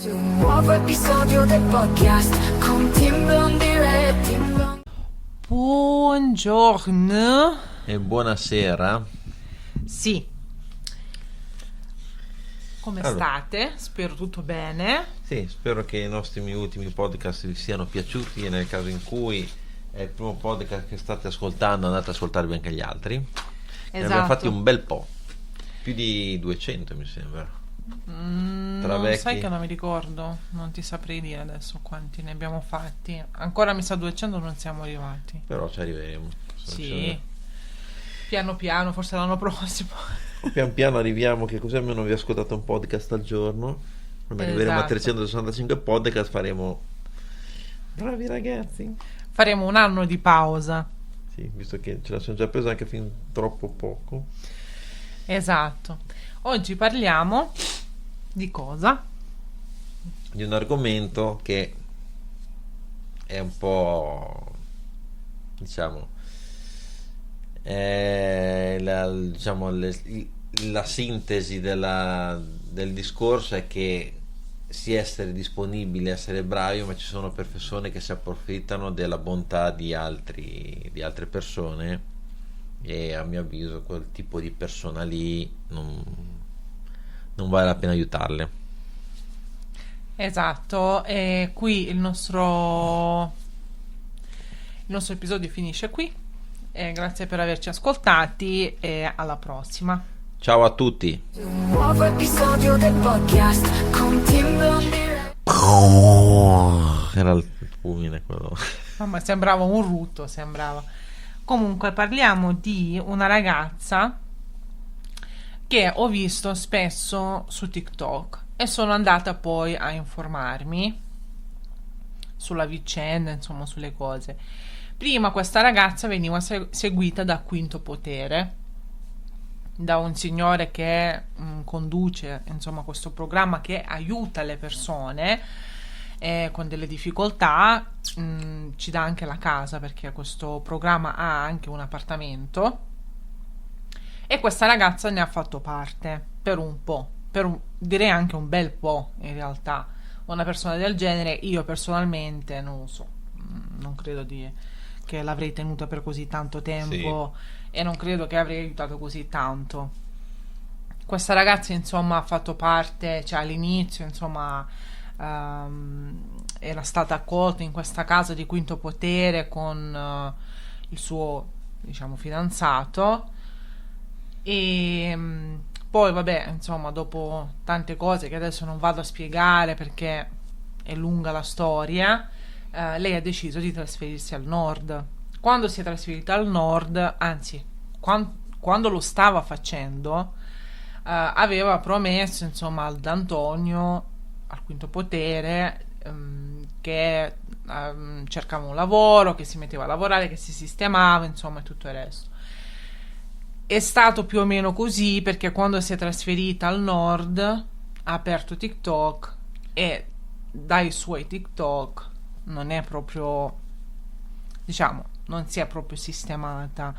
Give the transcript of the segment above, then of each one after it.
Un nuovo episodio del podcast con Tim Blondy. Buongiorno. E buonasera. Sì. Come state? Spero tutto bene. Sì, spero che i nostri ultimi podcast vi siano piaciuti e nel caso in cui è il primo podcast che state ascoltando, andate ad ascoltarvi anche gli altri. Ne abbiamo fatti un bel po', più di 200 mi sembra. Tra vecchi. Sai che non mi ricordo, non ti saprei dire adesso quanti ne abbiamo fatti. Ancora mi sa 200 non siamo arrivati. Però ci arriveremo. Sì, piano piano, forse l'anno prossimo. Pian piano arriviamo, che così almeno vi ascoltate un podcast al giorno. Quando arriveremo a 365 podcast faremo... Bravi ragazzi. Faremo un anno di pausa. Sì, visto che ce la siamo già presa anche fin troppo poco. Esatto. Oggi parliamo di cosa? Di un argomento che è un po', diciamo, la sintesi del discorso è che sì, essere disponibili, essere bravi, ma ci sono persone che si approfittano della bontà di altre persone, e a mio avviso quel tipo di persona lì non vale la pena aiutarle. Esatto, e qui il nostro episodio finisce qui. Grazie per averci ascoltati e alla prossima. Ciao a tutti. Un nuovo episodio del podcast con Tim Blondy. Era il fulmine quello. Ma sembrava un rutto, sembrava. Comunque parliamo di una ragazza che ho visto spesso su TikTok e sono andata poi a informarmi sulla vicenda, insomma, sulle cose. Prima questa ragazza veniva seguita da Quinto Potere, da un signore che conduce, insomma, questo programma che aiuta le persone con delle difficoltà, ci dà anche la casa, perché questo programma ha anche un appartamento, e questa ragazza ne ha fatto parte per un po', direi anche un bel po'. In realtà una persona del genere io personalmente non lo so, non credo che l'avrei tenuta per così tanto tempo, sì. E non credo che avrei aiutato così tanto. Questa ragazza, insomma, ha fatto parte, cioè all'inizio, insomma, era stata accolta in questa casa di Quinto Potere con il suo, diciamo, fidanzato, e poi vabbè, insomma, dopo tante cose che adesso non vado a spiegare perché è lunga la storia, lei ha deciso di trasferirsi al nord. Quando si è trasferita al nord, anzi quando lo stava facendo, aveva promesso, insomma, ad Antonio, al Quinto Potere, che cercava un lavoro, che si metteva a lavorare, che si sistemava, insomma, e tutto il resto. È stato più o meno così, perché quando si è trasferita al nord ha aperto TikTok e dai suoi TikTok non è proprio, diciamo, non si è proprio sistemata,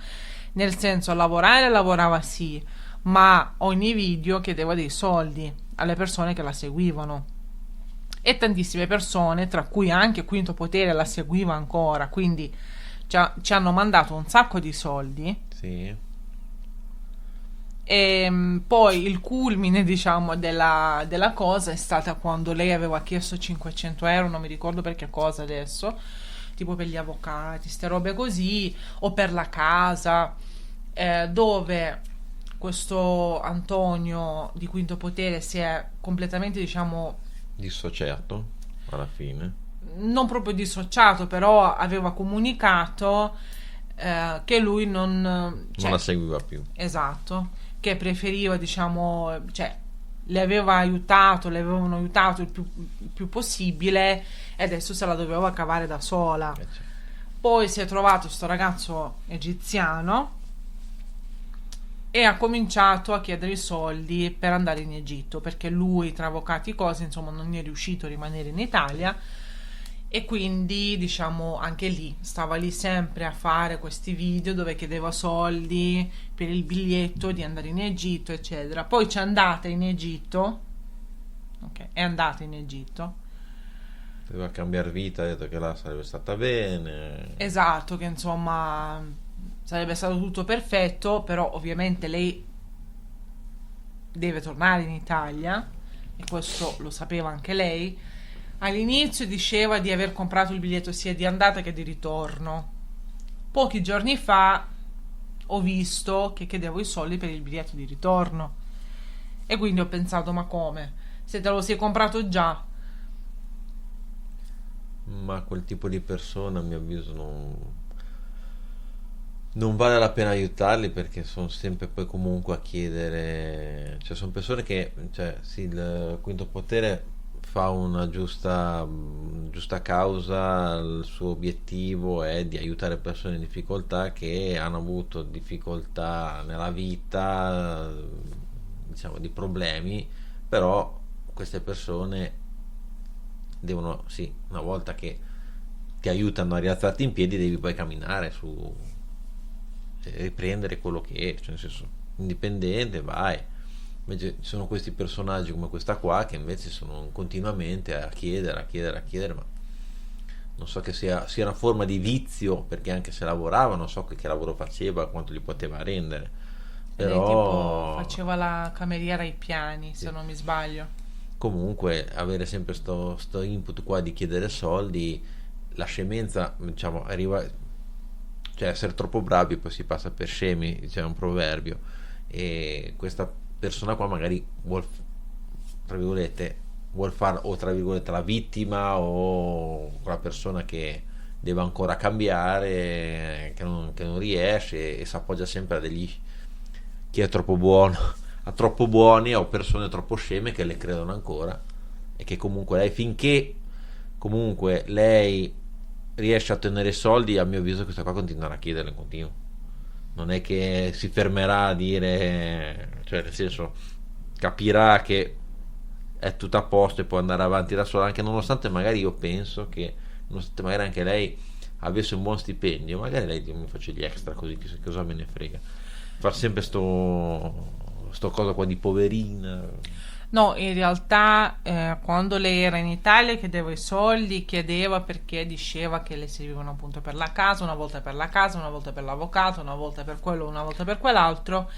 nel senso, lavorava sì, ma ogni video chiedeva dei soldi alle persone che la seguivano, e tantissime persone, tra cui anche Quinto Potere, la seguiva ancora, quindi ci hanno mandato un sacco di soldi. Sì. E poi il culmine, diciamo, della cosa è stata quando lei aveva chiesto 500 euro, non mi ricordo per che cosa adesso, tipo per gli avvocati, ste robe così, o per la casa, dove questo Antonio di Quinto Potere si è completamente, diciamo, dissociato alla fine. Non proprio dissociato, però aveva comunicato che lui non la seguiva più. Esatto, che preferiva, diciamo, cioè le avevano aiutato il più possibile, e adesso se la doveva cavare da sola. Poi si è trovato sto ragazzo egiziano e ha cominciato a chiedere i soldi per andare in Egitto, perché lui, tra avvocati e cose, insomma, non è riuscito a rimanere in Italia, e quindi, diciamo, anche lì stava lì sempre a fare questi video dove chiedeva soldi per il biglietto di andare in Egitto, eccetera. Poi c'è andata in Egitto, Ok, è andata in Egitto. Doveva cambiare vita, ha detto che là sarebbe stata bene. Esatto, che insomma sarebbe stato tutto perfetto, però ovviamente lei deve tornare in Italia e questo lo sapeva anche lei. All'inizio diceva di aver comprato il biglietto sia di andata che di ritorno. Pochi giorni fa ho visto che chiedevo i soldi per il biglietto di ritorno e quindi ho pensato, ma come? Se te lo sei comprato già? Ma quel tipo di persona, a mio avviso, non vale la pena aiutarli, perché sono sempre poi comunque a chiedere. Cioè, sono persone che, cioè, sì, il quinto potere fa una giusta causa, il suo obiettivo è di aiutare persone in difficoltà che hanno avuto difficoltà nella vita, diciamo, di problemi, però queste persone devono, sì, una volta che ti aiutano a rialzarti in piedi, devi poi camminare su e riprendere quello che è, cioè nel senso, indipendente, vai. Invece ci sono questi personaggi come questa qua che invece sono continuamente a chiedere, ma non so che sia una forma di vizio, perché anche se lavorava non so che lavoro faceva, quanto gli poteva rendere, Lei tipo però faceva la cameriera ai piani, se sì. non mi sbaglio. Comunque avere sempre sto input qua di chiedere soldi, la scemenza, diciamo, arriva, cioè essere troppo bravi poi si passa per scemi, c'è un proverbio, e questa persona qua magari tra virgolette vuol fare, o tra virgolette, la vittima o la persona che deve ancora cambiare, che non riesce, e si appoggia sempre a degli, chi è troppo buono, a troppo buoni o persone troppo sceme che le credono ancora, e che comunque lei, finché comunque lei riesce a ottenere soldi, a mio avviso questa qua continuerà a chiederle in continuo, non è che si fermerà a dire, cioè nel senso, capirà che è tutto a posto e può andare avanti da sola, anche nonostante magari, io penso che nonostante magari anche lei avesse un buon stipendio, magari lei mi faccio gli extra, così che cosa me ne frega, far sempre sto cosa qua di poverina. No, in realtà quando lei era in Italia chiedeva i soldi, chiedeva perché diceva che le servivano appunto per la casa, una volta per la casa, una volta per l'avvocato, una volta per quello, una volta per quell'altro.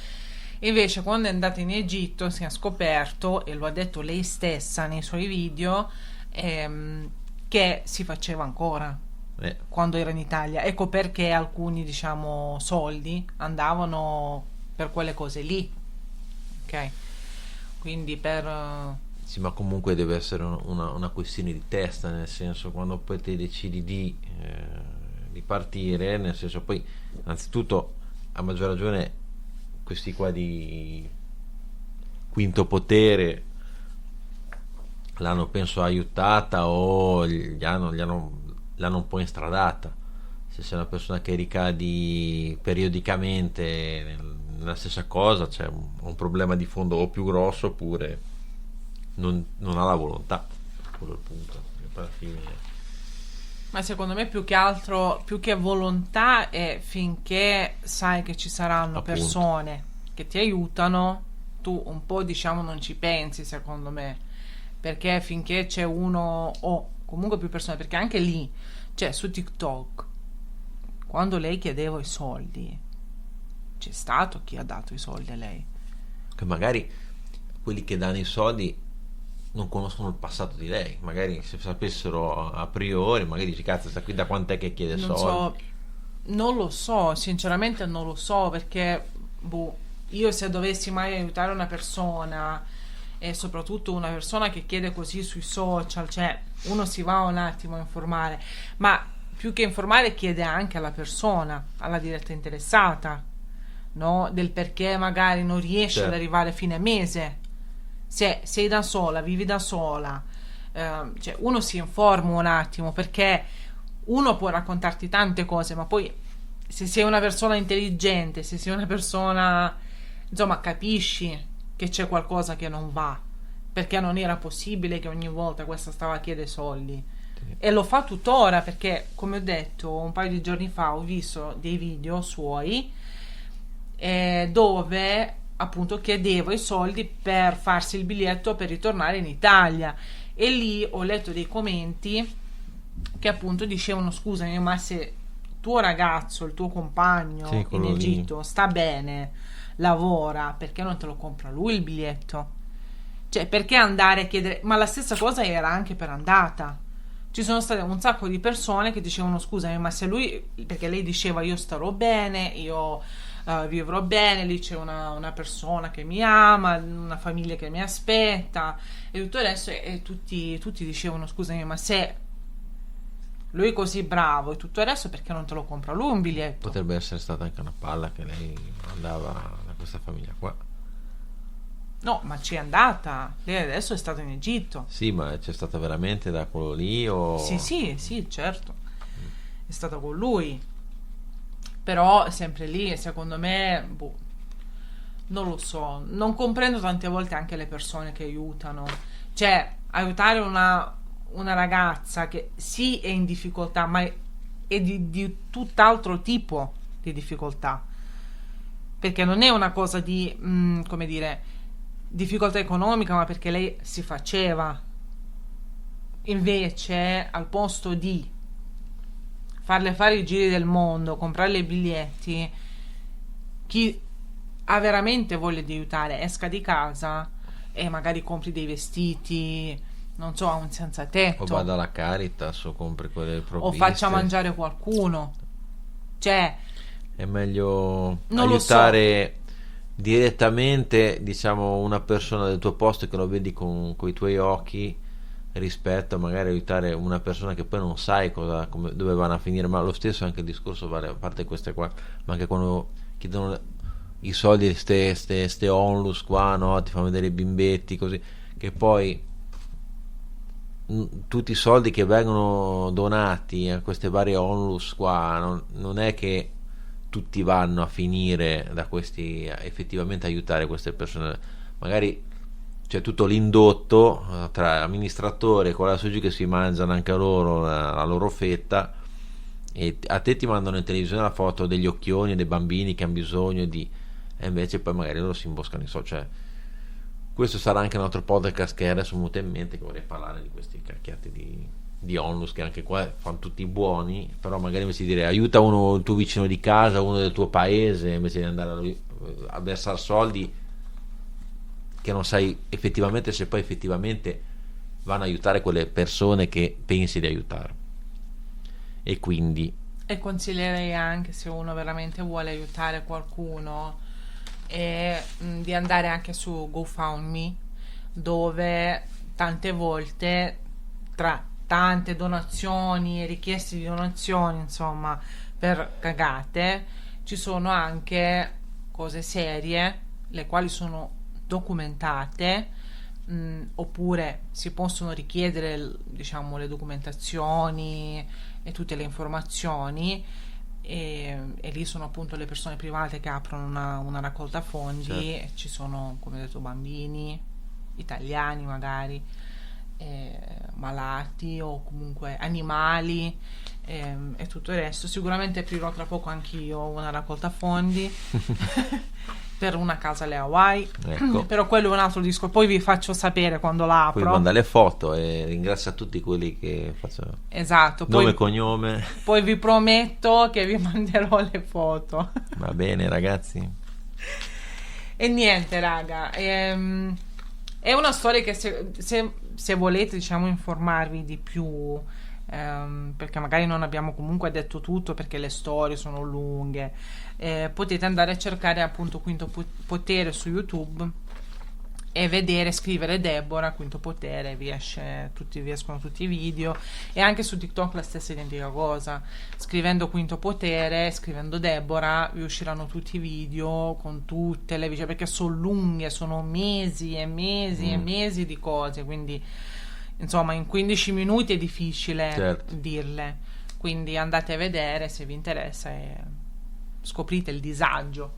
Invece quando è andata in Egitto si è scoperto, e lo ha detto lei stessa nei suoi video, che si faceva ancora quando era in Italia. Ecco perché alcuni, diciamo, soldi andavano per quelle cose lì. Ok? Quindi Sì, ma comunque deve essere una questione di testa, nel senso, quando poi te decidi di partire, nel senso, poi innanzitutto a maggior ragione questi qua di quinto potere l'hanno, penso, aiutata, o l'hanno un po' instradata. Se sei una persona che ricadi periodicamente nella stessa cosa, c'è un problema di fondo o più grosso, oppure non ha la volontà. Quello è il punto, perché alla fine, ma secondo me più che altro, più che volontà, è finché sai che ci saranno appunto, persone che ti aiutano, tu un po', diciamo, non ci pensi, secondo me, perché finché c'è uno o comunque più persone, perché anche lì, cioè su TikTok, quando lei chiedeva i soldi, c'è stato chi ha dato i soldi a lei. che magari quelli che danno i soldi non conoscono il passato di lei, magari se sapessero a priori, magari dici, cazzo, sta qui da quant'è che chiede Non soldi. so, non lo so, sinceramente non lo so, perché io se dovessi mai aiutare una persona, e soprattutto una persona che chiede così sui social, cioè uno si va un attimo a informare, ma più che informare chiede anche alla persona, alla diretta interessata, no? Del perché magari non riesce ad Certo. arrivare a fine mese. Se sei da sola, vivi da sola, cioè uno si informa un attimo, perché uno può raccontarti tante cose, ma poi se sei una persona intelligente, se sei una persona, insomma, capisci che c'è qualcosa che non va, perché non era possibile che ogni volta questa stava a chiedere soldi. E lo fa tuttora, perché come ho detto un paio di giorni fa ho visto dei video suoi dove appunto chiedeva i soldi per farsi il biglietto per ritornare in Italia, e lì ho letto dei commenti che appunto dicevano: scusami, ma se il tuo ragazzo, il tuo compagno Sì, in quello lì. Egitto sta bene, lavora, perché non te lo compra lui il biglietto? Cioè, perché andare a chiedere? Ma la stessa cosa era anche per andata. Ci sono state un sacco di persone che dicevano: scusami, ma se lui, perché lei diceva io starò bene, io vivrò bene, lì c'è una persona che mi ama, una famiglia che mi aspetta e tutto il resto, e tutti dicevano: scusami, ma se lui è così bravo e tutto il resto, perché non te lo compra lui un biglietto? Potrebbe essere stata anche una palla che lei andava da questa famiglia qua. No, ma c'è andata, lei adesso è stata in Egitto. Sì, ma c'è stata veramente da quello lì o... Sì, certo, è stata con lui, però sempre lì, secondo me, boh, non lo so, non comprendo tante volte anche le persone che aiutano, cioè aiutare una ragazza che sì è in difficoltà, ma è di tutt'altro tipo di difficoltà, perché non è una cosa di, come dire, difficoltà economica, ma perché lei si faceva. Invece, al posto di farle fare i giri del mondo, comprarle i biglietti, chi ha veramente voglia di aiutare esca di casa e magari compri dei vestiti, non so, a un senza O tetto, vada alla Caritas o compri quelle o provviste. faccia mangiare qualcuno. Cioè, È meglio Non lo aiutare direttamente, diciamo, una persona del tuo posto che lo vedi con i tuoi occhi, rispetto a magari aiutare una persona che poi non sai dove vanno a finire. Ma lo stesso anche il discorso vale, a parte queste qua, ma anche quando chiedono i soldi, ste onlus qua, no? Ti fanno vedere i bimbetti così, che poi tutti i soldi che vengono donati a queste varie onlus qua non è che tutti vanno a finire da questi, effettivamente aiutare queste persone. Magari c'è tutto l'indotto tra amministratore e quella su giù che si mangiano anche loro la loro fetta, e a te ti mandano in televisione la foto degli occhioni dei bambini che hanno bisogno di, e invece poi magari loro si imboscano i soldi. Cioè, questo sarà anche un altro podcast che adesso mi è venuto in mente, che vorrei parlare di questi cacchiati di onlus, che anche qua fanno tutti buoni, però magari invece di dire aiuta uno, il tuo vicino di casa, uno del tuo paese, invece di andare a versare soldi che non sai effettivamente se poi effettivamente vanno a aiutare quelle persone che pensi di aiutare. E quindi e consiglierei anche, se uno veramente vuole aiutare qualcuno, di andare anche su GoFundMe, dove tante volte, tra tante donazioni e richieste di donazioni, insomma, per cagate, ci sono anche cose serie, le quali sono documentate, oppure si possono richiedere, diciamo, le documentazioni e tutte le informazioni, e lì sono appunto le persone private che aprono una raccolta fondi, certo. E ci sono, come detto, bambini italiani magari, malati o comunque animali, e tutto il resto. Sicuramente aprirò tra poco anch'io una raccolta fondi per una casa alle Hawaii, ecco, però quello è un altro discorso, poi vi faccio sapere quando la poi apro. manda le foto e ringrazia tutti quelli che faccio Esatto, nome poi, e cognome. poi vi prometto che vi manderò le foto. Va bene ragazzi, E niente, raga, è una storia che se volete, diciamo, informarvi di più, perché magari non abbiamo comunque detto tutto, perché le storie sono lunghe, potete andare a cercare appunto Quinto Potere su YouTube e vedere, scrivere Deborah Quinto Potere, vi escono tutti i video, e anche su TikTok la stessa identica cosa, scrivendo Quinto Potere, scrivendo Deborah, vi usciranno tutti i video con tutte le vicende, perché sono lunghe, sono mesi e mesi e mesi di cose, quindi insomma in 15 minuti è difficile, certo, dirle, quindi andate a vedere se vi interessa e scoprite il disagio.